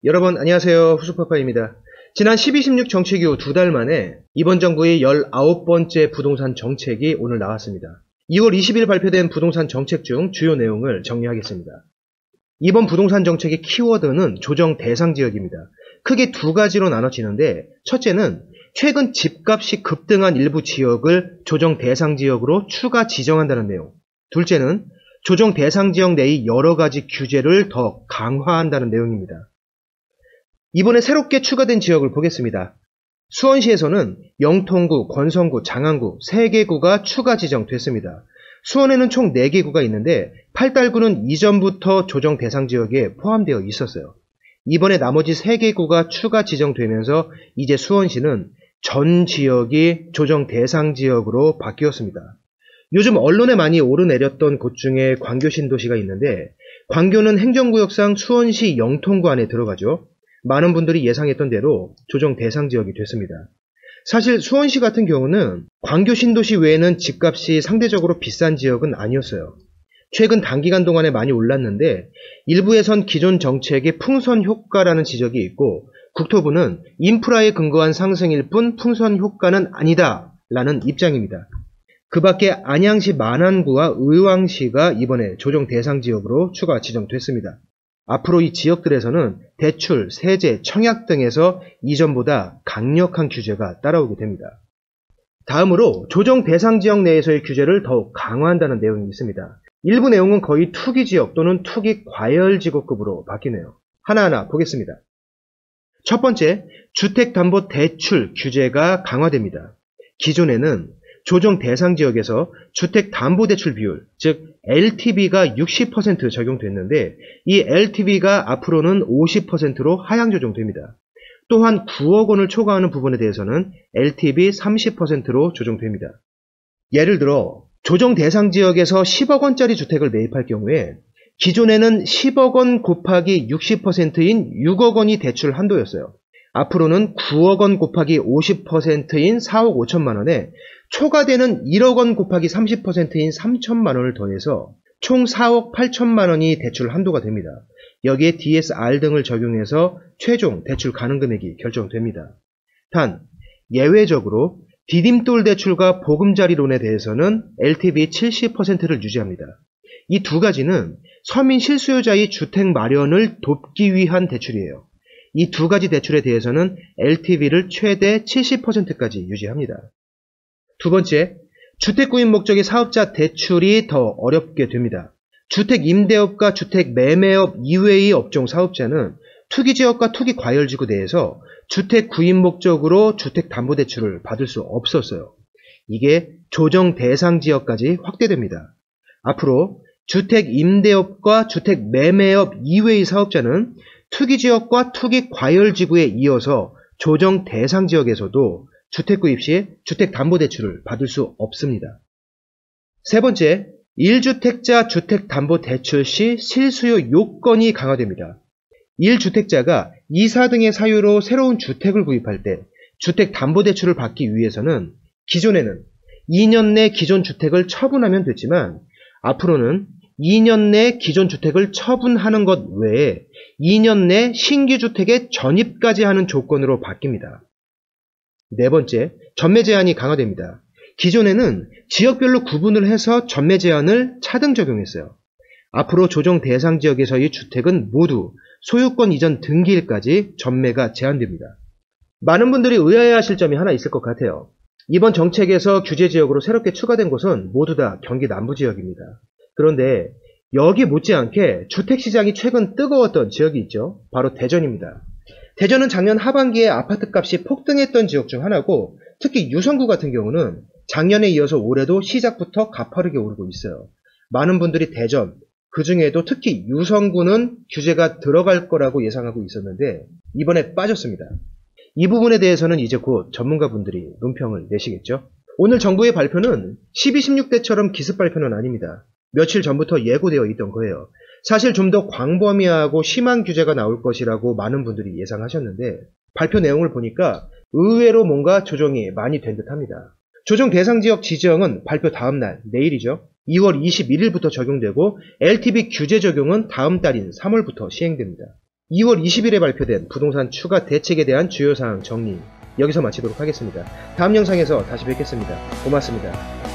여러분 안녕하세요. 후수파파입니다. 지난 12, 16 정책 이후 2달 만에 이번 정부의 19번째 부동산 정책이 오늘 나왔습니다. 2월 20일 발표된 부동산 정책 중 주요 내용을 정리하겠습니다. 이번 부동산 정책의 키워드는 조정 대상 지역입니다. 크게 두 가지로 나눠지는데, 첫째는 최근 집값이 급등한 일부 지역을 조정 대상 지역으로 추가 지정한다는 내용. 둘째는 조정 대상 지역 내의 여러 가지 규제를 더 강화한다는 내용입니다. 이번에 새롭게 추가된 지역을 보겠습니다. 수원시에서는 영통구, 권성구, 장안구 3개 구가 추가 지정됐습니다. 수원에는 총 4개 구가 있는데 8달구는 이전부터 조정 대상 지역에 포함되어 있었어요. 이번에 나머지 3개 구가 추가 지정되면서 이제 수원시는 전 지역이 조정 대상 지역으로 바뀌었습니다. 요즘 언론에 많이 오르내렸던 곳 중에 광교 신도시가 있는데, 광교는 행정구역상 수원시 영통구 안에 들어가죠. 많은 분들이 예상했던 대로 조정 대상 지역이 됐습니다. 사실 수원시 같은 경우는 광교 신도시 외에는 집값이 상대적으로 비싼 지역은 아니었어요. 최근 단기간 동안에 많이 올랐는데, 일부에선 기존 정책의 풍선 효과라는 지적이 있고, 국토부는 인프라에 근거한 상승일 뿐 풍선 효과는 아니다 라는 입장입니다. 그 밖에 안양시 만안구와 의왕시가 이번에 조정 대상 지역으로 추가 지정됐습니다. 앞으로 이 지역들에서는 대출, 세제, 청약 등에서 이전보다 강력한 규제가 따라오게 됩니다. 다음으로 조정 대상 지역 내에서의 규제를 더욱 강화한다는 내용이 있습니다. 일부 내용은 거의 투기 지역 또는 투기 과열 지구급으로 바뀌네요. 하나하나 보겠습니다. 첫 번째, 주택담보대출 규제가 강화됩니다. 기존에는 조정 대상 지역에서 주택담보대출 비율, 즉 LTV가 60% 적용됐는데, 이 LTV가 앞으로는 50%로 하향 조정됩니다. 또한 9억 원을 초과하는 부분에 대해서는 LTV 30%로 조정됩니다. 예를 들어 조정 대상 지역에서 10억 원짜리 주택을 매입할 경우에 기존에는 10억 원 곱하기 60%인 6억 원이 대출 한도였어요. 앞으로는 9억 원 곱하기 50%인 4억 5천만 원에 초과되는 1억 원 곱하기 30%인 3천만 원을 더해서 총 4억 8천만 원이 대출 한도가 됩니다. 여기에 DSR 등을 적용해서 최종 대출 가능 금액이 결정됩니다. 단, 예외적으로 디딤돌 대출과 보금자리론에 대해서는 LTV 70%를 유지합니다. 이 두 가지는 서민 실수요자의 주택 마련을 돕기 위한 대출이에요. 이 두 가지 대출에 대해서는 LTV를 최대 70%까지 유지합니다. 두 번째, 주택 구입 목적의 사업자 대출이 더 어렵게 됩니다. 주택 임대업과 주택 매매업 이외의 업종 사업자는 투기지역과 투기과열지구 내에서 주택 구입 목적으로 주택담보대출을 받을 수 없었어요. 이게 조정 대상 지역까지 확대됩니다. 앞으로 주택 임대업과 주택 매매업 이외의 사업자는 투기지역과 투기과열지구에 이어서 조정 대상 지역에서도 주택 구입 시 주택담보대출을 받을 수 없습니다. 세 번째, 1주택자 주택담보대출 시 실수요 요건이 강화됩니다. 1주택자가 이사 등의 사유로 새로운 주택을 구입할 때 주택담보대출을 받기 위해서는 기존에는 2년 내 기존 주택을 처분하면 됐지만, 앞으로는 2년 내 기존 주택을 처분하는 것 외에 2년 내 신규 주택에 전입까지 하는 조건으로 바뀝니다. 네 번째, 전매 제한이 강화됩니다. 기존에는 지역별로 구분을 해서 전매 제한을 차등 적용했어요. 앞으로 조정 대상 지역에서의 주택은 모두 소유권 이전 등기일까지 전매가 제한됩니다. 많은 분들이 의아해하실 점이 하나 있을 것 같아요. 이번 정책에서 규제 지역으로 새롭게 추가된 곳은 모두 다 경기 남부 지역입니다. 그런데 여기 못지않게 주택시장이 최근 뜨거웠던 지역이 있죠. 바로 대전입니다. 대전은 작년 하반기에 아파트값이 폭등했던 지역 중 하나고, 특히 유성구 같은 경우는 작년에 이어서 올해도 시작부터 가파르게 오르고 있어요. 많은 분들이 대전, 그 중에도 특히 유성구는 규제가 들어갈 거라고 예상하고 있었는데 이번에 빠졌습니다. 이 부분에 대해서는 이제 곧 전문가분들이 논평을 내시겠죠. 오늘 정부의 발표는 12, 16 때처럼 기습 발표는 아닙니다. 며칠 전부터 예고되어 있던 거예요. 사실 좀 더 광범위하고 심한 규제가 나올 것이라고 많은 분들이 예상하셨는데, 발표 내용을 보니까 의외로 뭔가 조정이 많이 된 듯합니다. 조정 대상 지역 지정은 발표 다음 날, 내일이죠. 2월 21일부터 적용되고 LTV 규제 적용은 다음 달인 3월부터 시행됩니다. 2월 20일에 발표된 부동산 추가 대책에 대한 주요 사항 정리 여기서 마치도록 하겠습니다. 다음 영상에서 다시 뵙겠습니다. 고맙습니다.